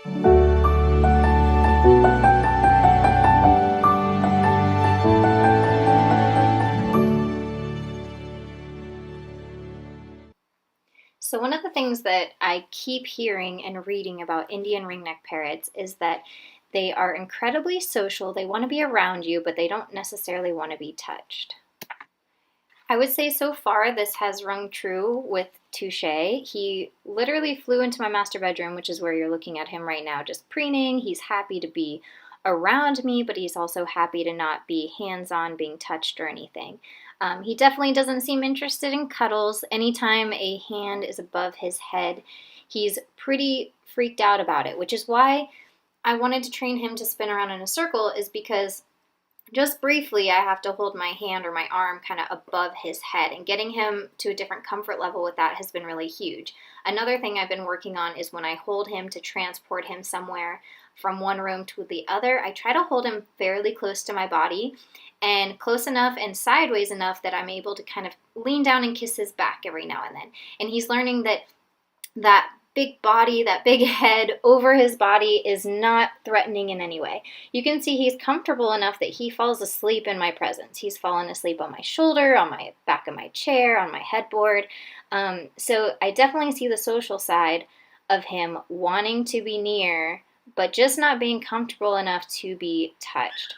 So one of the things that I keep hearing and reading about Indian ringneck parrots is that they are incredibly social. They want to be around you, but they don't necessarily want to be touched. I would say so far this has rung true with Touche. He literally flew into my master bedroom, which is where you're looking at him right now, just preening. He's happy to be around me, but he's also happy to not be hands-on, being touched or anything. He definitely doesn't seem interested in cuddles. Anytime a hand is above his head, he's pretty freaked out about it, which is why I wanted to train him to spin around in a circle, is because just briefly I have to hold my hand or my arm kind of above his head, and getting him to a different comfort level with that has been really huge. Another thing I've been working on is when I hold him to transport him somewhere from one room to the other, I try to hold him fairly close to my body, and close enough and sideways enough that I'm able to kind of lean down and kiss his back every now and then. And he's learning that that big body, that big head over his body is not threatening in any way. You can see he's comfortable enough that he falls asleep in my presence. He's fallen asleep on my shoulder, on my back of my chair, on my headboard. So I definitely see the social side of him wanting to be near, but just not being comfortable enough to be touched.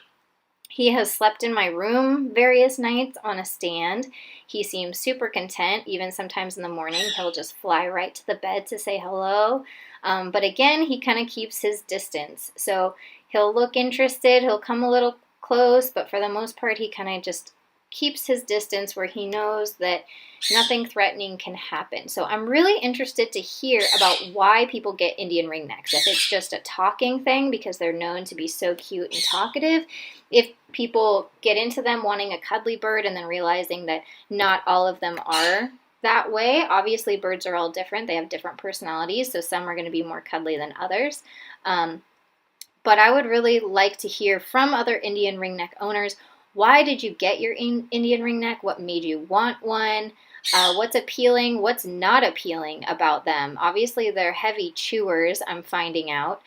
He has slept in my room various nights on a stand. He seems super content. Even sometimes in the morning, he'll just fly right to the bed to say hello. But again, he kind of keeps his distance. So he'll look interested, he'll come a little close, but for the most part, he kind of just keeps his distance where he knows that nothing threatening can happen. So I'm really interested to hear about why people get Indian ringnecks. If it's just a talking thing because they're known to be so cute and talkative, if people get into them wanting a cuddly bird and then realizing that not all of them are that way. Obviously, birds are all different. They have different personalities, so some are going to be more cuddly than others. But I would really like to hear from other Indian ringneck owners. Why did you get your Indian ringneck? What made you want one? What's appealing? What's not appealing about them? Obviously, they're heavy chewers, I'm finding out,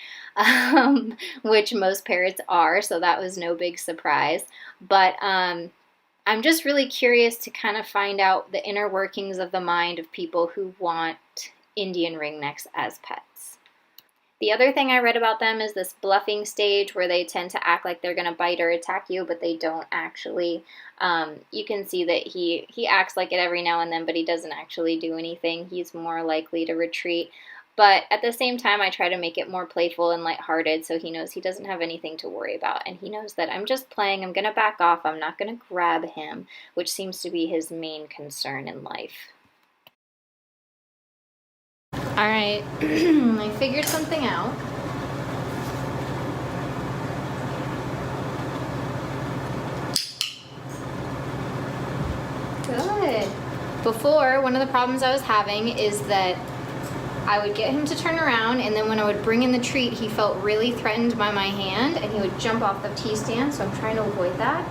which most parrots are, so that was no big surprise. But I'm just really curious to kind of find out the inner workings of the mind of people who want Indian ringnecks as pets. The other thing I read about them is this bluffing stage where they tend to act like they're going to bite or attack you, but they don't actually. You can see that he acts like it every now and then, but he doesn't actually do anything. He's more likely to retreat. But at the same time, I try to make it more playful and lighthearted so he knows he doesn't have anything to worry about. And he knows that I'm just playing, I'm going to back off, I'm not going to grab him, which seems to be his main concern in life. Alright, I figured something out. Good. Before, one of the problems I was having is that I would get him to turn around, and then when I would bring in the treat, he felt really threatened by my hand, and he would jump off the tea stand, so I'm trying to avoid that.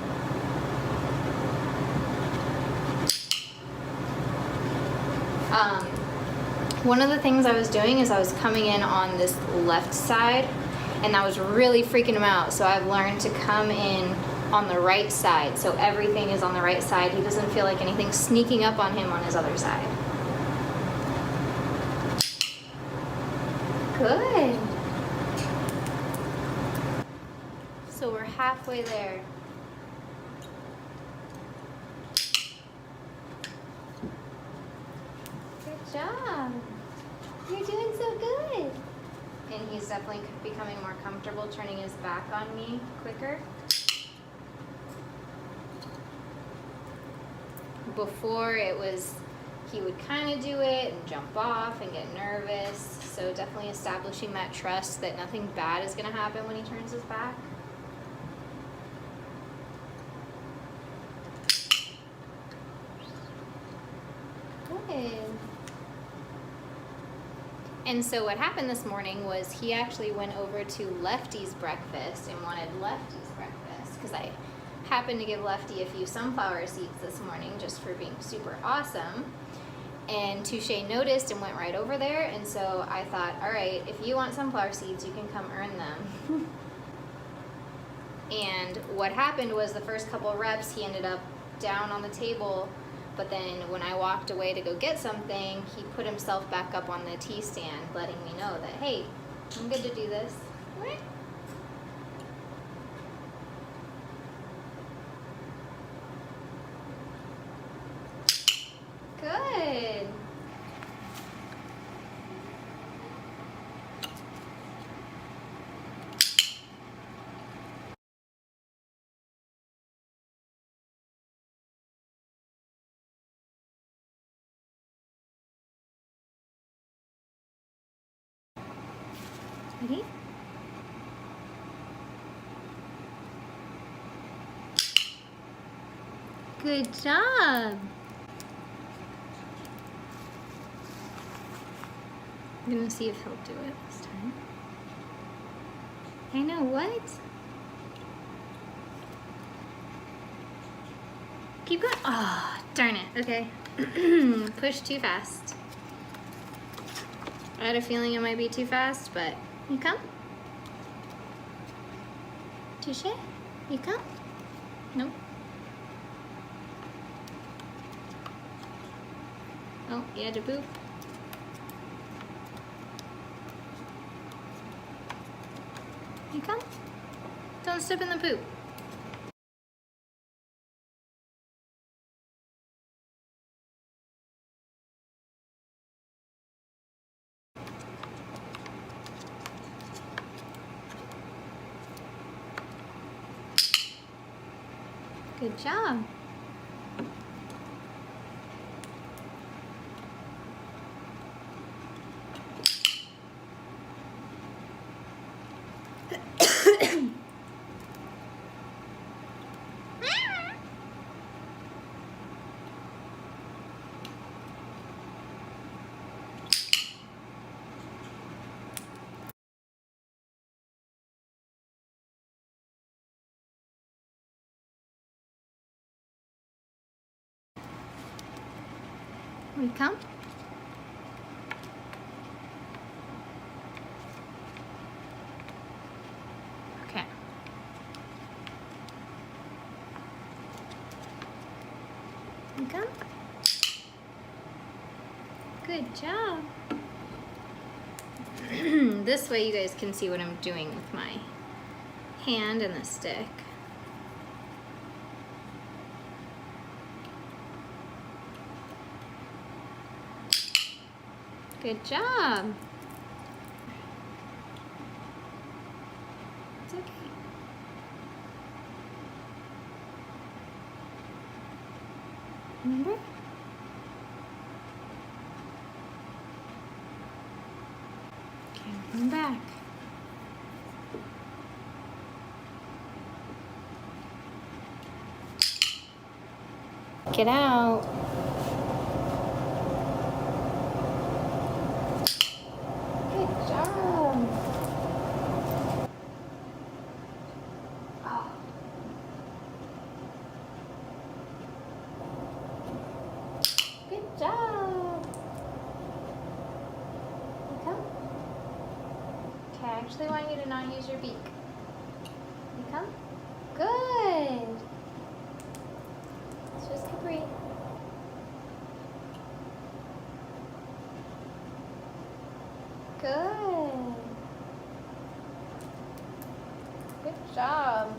One of the things I was doing is I was coming in on this left side, and that was really freaking him out. So I've learned to come in on the right side, so everything is on the right side. He doesn't feel like anything's sneaking up on him on his other side. Good. So we're halfway there. Good job. You're doing so good. And he's definitely becoming more comfortable turning his back on me quicker. Before it was, he would kind of do it and jump off and get nervous. So definitely establishing that trust that nothing bad is going to happen when he turns his back. Good. And so what happened this morning was he actually went over to Lefty's breakfast and wanted Lefty's breakfast because I happened to give Lefty a few sunflower seeds this morning just for being super awesome. And Touche noticed and went right over there, and so I thought, all right, if you want sunflower seeds, you can come earn them. And what happened was the first couple reps, he ended up down on the table, but then when I walked away to go get something, he put himself back up on the tea stand, letting me know that, hey, I'm good to do this. Good. Ready? Good job. I'm gonna see if he'll do it this time. I know, what? Keep going. Oh, darn it. Okay. Push too fast. I had a feeling it might be too fast, but you come? Touche? You come? Nope. Oh, you had to boop. You come? Don't step in the poop. Good job. We come? Okay. We come? Good job. This way you guys can see what I'm doing with my hand and the stick. Good job. It's okay. Remember? Okay, come back. Get out. I actually want you to not use your beak. You come? Good. It's just Capri. Good. Good job.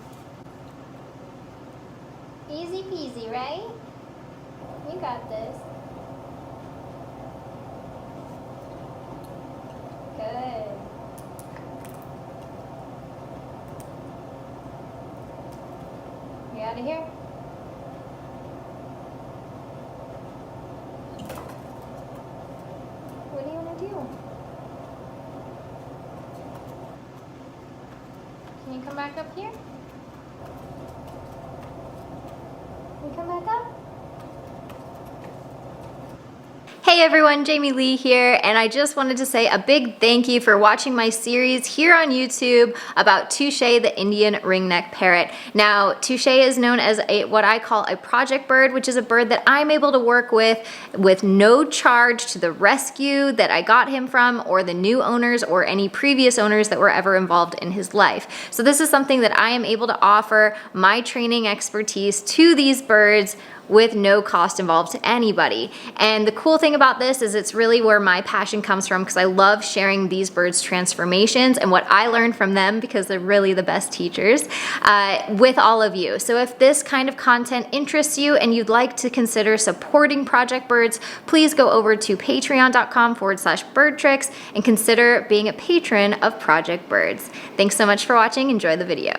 Easy peasy, right? You got this. Good. You out of here? What do you want to do? Can you come back up here? Can you come back up? Hey everyone, Jamieleigh here, and I just wanted to say a big thank you for watching my series here on YouTube about Touche, the Indian ringneck parrot. Now, Touche is known as what I call a project bird, which is a bird that I'm able to work with no charge to the rescue that I got him from, or the new owners, or any previous owners that were ever involved in his life. So this is something that I am able to offer my training expertise to these birds with no cost involved to anybody. And the cool thing about this is it's really where my passion comes from, because I love sharing these birds' transformations and what I learned from them, because they're really the best teachers, with all of you. So if this kind of content interests you and you'd like to consider supporting Project Birds, please go over to patreon.com/BirdTricks and consider being a patron of Project Birds. Thanks so much for watching. Enjoy the video.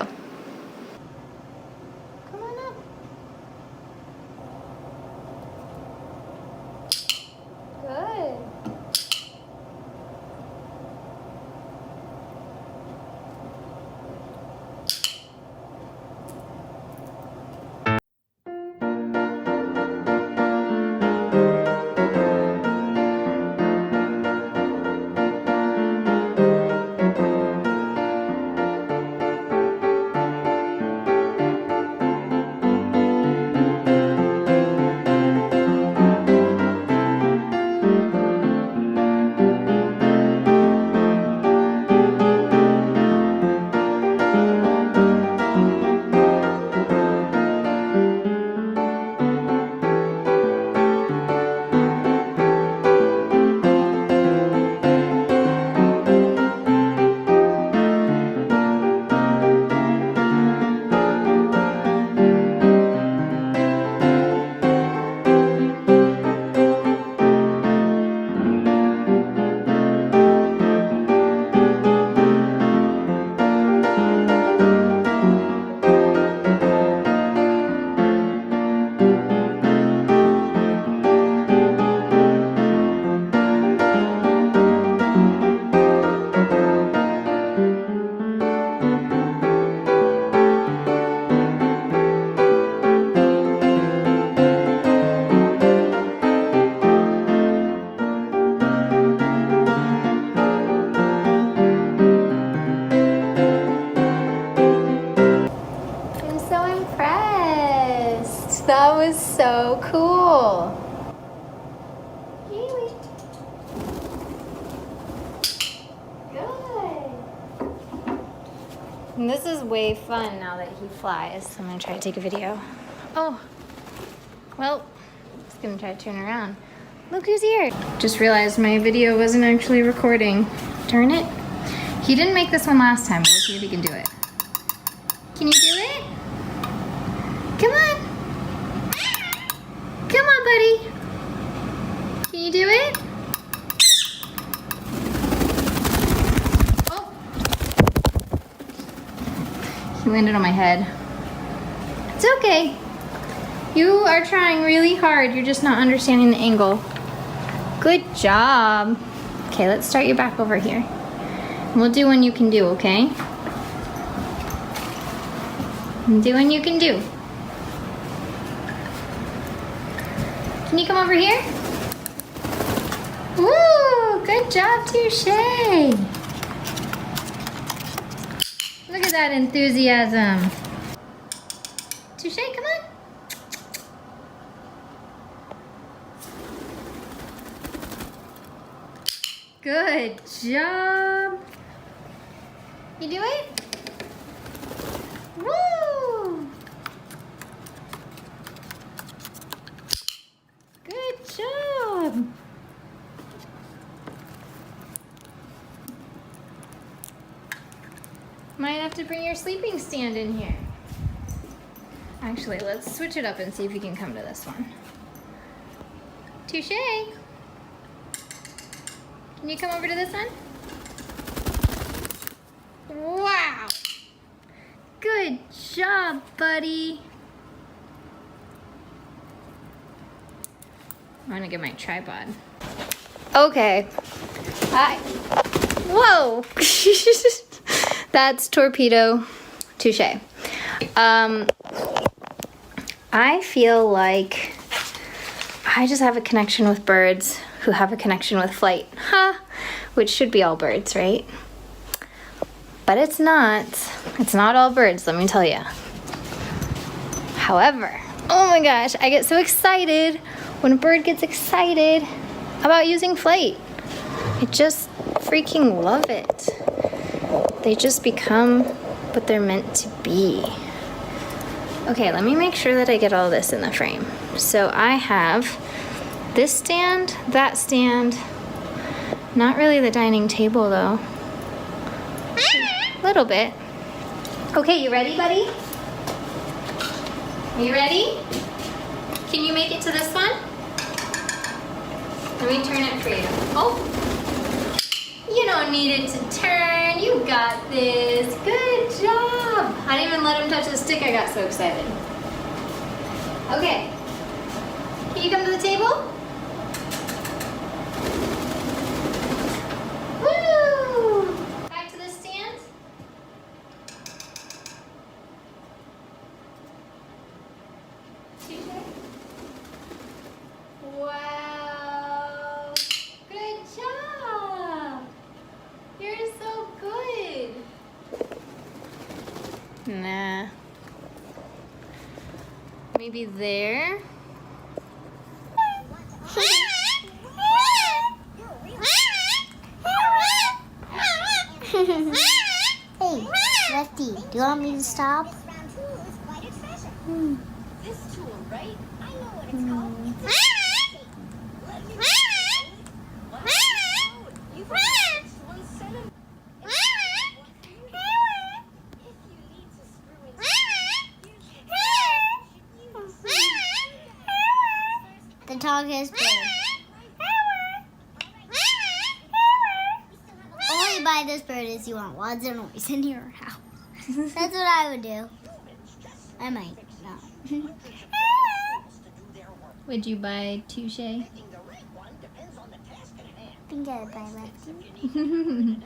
That was so cool. Good. And this is way fun now that he flies. So I'm gonna try to take a video. Oh, well, I'm just gonna try to turn around. Look who's here. Just realized my video wasn't actually recording. Darn it. He didn't make this one last time. We'll see if he can do it. Can you do it? Come on. Come on, buddy. Can you do it? Oh. He landed on my head. It's okay. You are trying really hard. You're just not understanding the angle. Good job. Okay, let's start you back over here. We'll do what you can do, okay? Do what you can do. Can you come over here? Woo! Good job, Touche! Look at that enthusiasm. Touche, come on. Good job. You do it? Woo! Good job. Might have to bring your sleeping stand in here. Actually, let's switch it up and see if you can come to this one. Touche. Can you come over to this one? Wow. Good job, buddy. I'm gonna get my tripod. Okay. Hi. Whoa. That's Torpedo. Touche. I feel like I just have a connection with birds who have a connection with flight. Ha! Which should be all birds, right? But it's not. It's not all birds, let me tell you. However, oh my gosh, I get so excited when a bird gets excited about using flight. I just freaking love it. They just become what they're meant to be. Okay, let me make sure that I get all this in the frame. So I have this stand, that stand, not really the dining table though. A little bit. Okay, you ready, buddy? Are you ready? Can you make it to this one? Let me turn it for you. Oh, you don't need it to turn. You got this. Good job. I didn't even let him touch the stick. I got so excited. Okay. Can you come to the table? Woo! Back to the stand. Wow. Good job. You're so good. Nah. Maybe there. Hey, Lefty, do you want me to stop? This tool, right? I know what it's called. The tallest bird. Only buy this bird if you want wads and noise in your house. That's what I would do. I might not. Would you buy Touche? I think I'd buy Lefty.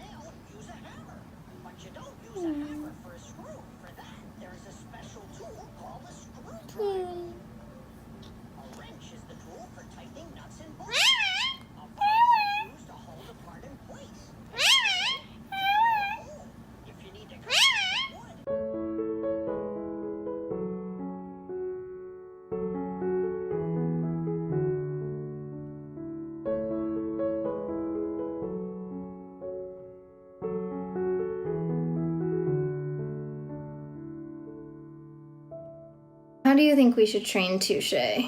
How do you think we should train Touche to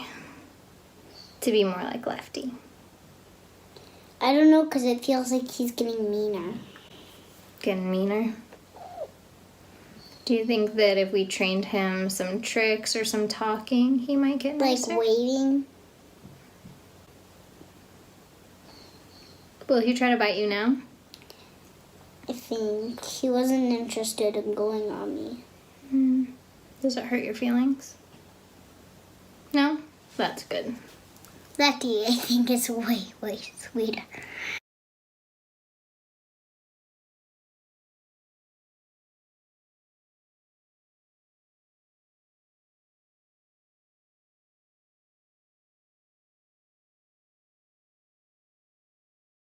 be more like Lefty? I don't know, because it feels like he's getting meaner. Getting meaner? Do you think that if we trained him some tricks or some talking, he might get nicer? Like waiting. Will he try to bite you now? I think he wasn't interested in going on me. Does it hurt your feelings? No? That's good. Lefty, I think, is way, way sweeter.